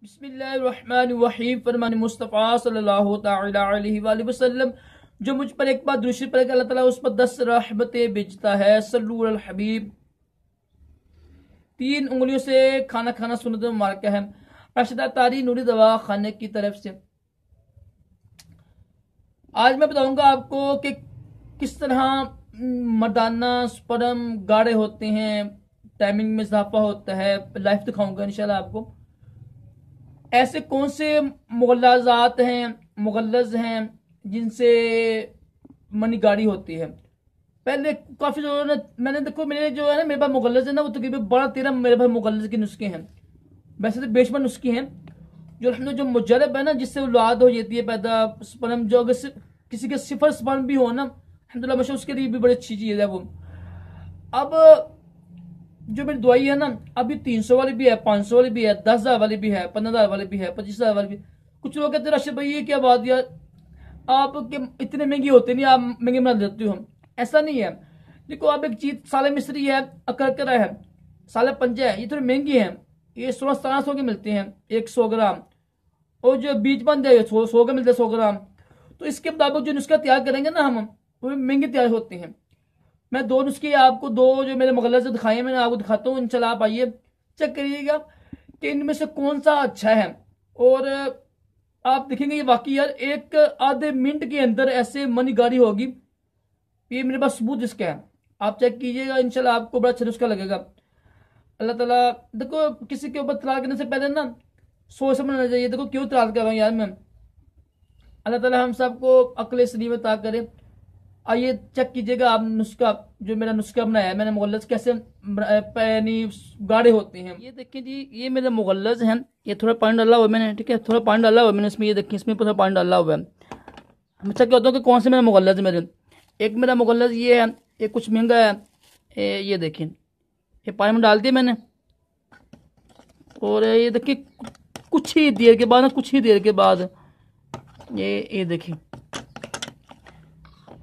बिस्मिल्लाहिर्रहमानिर्रहीम। फरमान मुस्तफ़ा सल्लल्लाहु तआला अलैहि वसल्लम, जो मुझ पर एक बार दूसरी पर अल्लाह ताला उस पर 10 रहमतें भेजता है। सल्लु अलल हबीब। 3 उंगलियों से खाना खाना सुन्नत मुबारक है। राशिदा तारी नूरी दवा खाने की तरफ से आज मैं बताऊंगा आपको कि किस तरह मर्दाना स्पर्म गाढ़े होते हैं, टाइमिंग में इजाफा होता है। लाइफ दिखाऊंगा इंशाल्लाह आपको। ऐसे कौन से मुगल्लाजात हैं, मुगल्लज हैं जिनसे मनी गाड़ी होती है। पहले काफी जो है ना, मैंने देखो मेरे जो है ना, मेरे पास मुगल्लज है ना, वो तकरीबन 12-13 मेरे पास मुगल्लज के नुस्खे हैं। वैसे तो बेशुमार नुस्खे हैं जो मुजरब है ना, जिससे औलाद हो जाती है पैदा। स्पर्म जो अगर किसी के सिफर स्पर्म भी हो ना, अल्हम्दुलिल्लाह माशा, उसके लिए भी बड़ी अच्छी चीज है वो। अब जो मेरी दवाई है ना, अभी 300 वाली भी है, 500 वाली भी है, 10,000 वाली भी है, 15,000 वाली भी है, 25,000 वाली भी। कुछ लोग कहते हैं राशिद भाई ये क्या बात यार, आप इतने महंगी होते नहीं, आप महंगे बना देते हो। ऐसा नहीं है। देखो आप एक चीज, साले मिस्री है, अकरकरा है, साले पंजा है, ये थोड़ी महंगी है। ये 16-1700 के मिलते हैं 100 ग्राम। और जो बीज बंद है 100 के मिलते हैं 100 ग्राम। तो इसके मुताबिक जो नुस्खा तैयार करेंगे ना हम, वो महंगे तैयार होते हैं। मैं 2 नुस्खे आपको, 2 जो मेरे मुगल्लज से दिखाए मैंने आपको दिखाता हूँ। इंशाल्लाह आप आइए, चेक करिएगा कि इनमें से कौन सा अच्छा है। और आप देखेंगे ये वाकई यार एक आधे मिनट के अंदर ऐसे मनी गाड़ी होगी। ये मेरे पास सबूत इसका है, आप चेक कीजिएगा, इंशाल्लाह आपको बड़ा अच्छा नुस्खा लगेगा। अल्लाह ताला, देखो किसी के ऊपर तलाक करने से पहले ना सोच समझना चाहिए। देखो क्यों तलाक कर रहा हूँ यार मैं। अल्लाह ताला हम सबको अक्ल सलीम अता करे। आइए चेक कीजिएगा आप नुस्खा, जो मेरा नुस्खा बनाया है मैंने, मुगल्लज कैसे यानी गाढ़े होते हैं। ये देखिए जी, ये मेरे मुगल्लज हैं। ये थोड़ा पानी डाला हुआ है मैंने, ठीक है, थोड़ा पानी डाला हुआ है मैंने इसमें। ये देखिए इसमें थोड़ा पानी डाला हुआ है। मैं चेक करता हूँ कि कौन से मेरे मुगल्लज मेरे। एक मेरा मुगल्लज ये है, ये कुछ महंगा है। ये देखिए, ये पानी में डाल दिया मैंने। और ये देखिए कुछ ही देर के बाद ना, कुछ ही देर के बाद ये देखिए,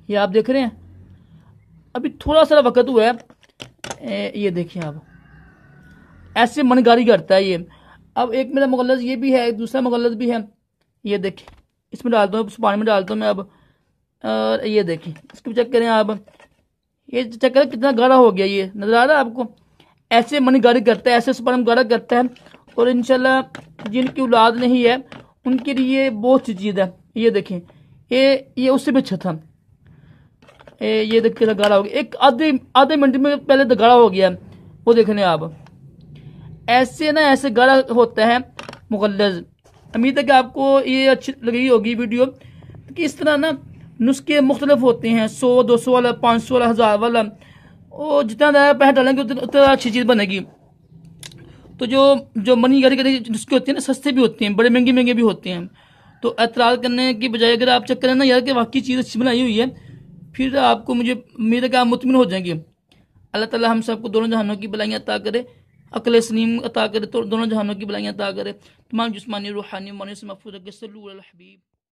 ये आप देख रहे हैं, अभी थोड़ा सा वक्त हुआ है। ये देखिए आप, ऐसे मनगारी करता है ये। अब एक मेरा मुगल्लज ये भी है, एक दूसरा मुगल्लज भी है। ये देखिए इसमें डालता हूँ, पानी में डालता हूँ मैं अब। और ये देखिए इसको चेक करें आप, ये चेक करें कितना गाढ़ा हो गया। ये नजर आ रहा है आपको। ऐसे मनगारी करता है, ऐसे स्पर्म गाढ़ा करता है। और इंशाल्लाह जिनकी औलाद नहीं है उनके लिए बहुत सी चीज है। ये देखें, ये उससे भी अच्छा था। ये देखिए गाढ़ा हो गया, एक आधे मिनट में पहले तो गाढ़ा हो गया। वो देखने आप, ऐसे ना ऐसे गाढ़ा होता है मुगल्लज। उम्मीद है कि आपको ये अच्छी लगी होगी वीडियो। कि इस तरह ना नुस्खे मुख्तलिफ होते हैं, 100-200 वाला, 500 वाला, 1000 वाला। और जितना ज़्यादा पैसा डालेंगे उतना अच्छी चीज़ बनेगी। तो जो मनी गाड़ी के नुस्खे होते हैं ना, सस्ते भी होते हैं, बड़े महंगे महंगे भी होते हैं। तो एतराज़ करने की बजाय अगर आप चेक करें ना यार कि वाकई चीज़ अच्छी बनाई हुई है, फिर आपको, मुझे उम्मीद है कि आप मुतमिन हो जाएंगे। अल्लाह ताला हम सबको दोनों जहानों की भलाइयाँ अता करे, अक्ल सलीम अता करे, तो दोनों जहानों की भलाइयाँ अता करे, तमाम जिस्मानी रूहानी मानी से महफूज रखे। सल्लल्लाहु अलैहि वसल्लम।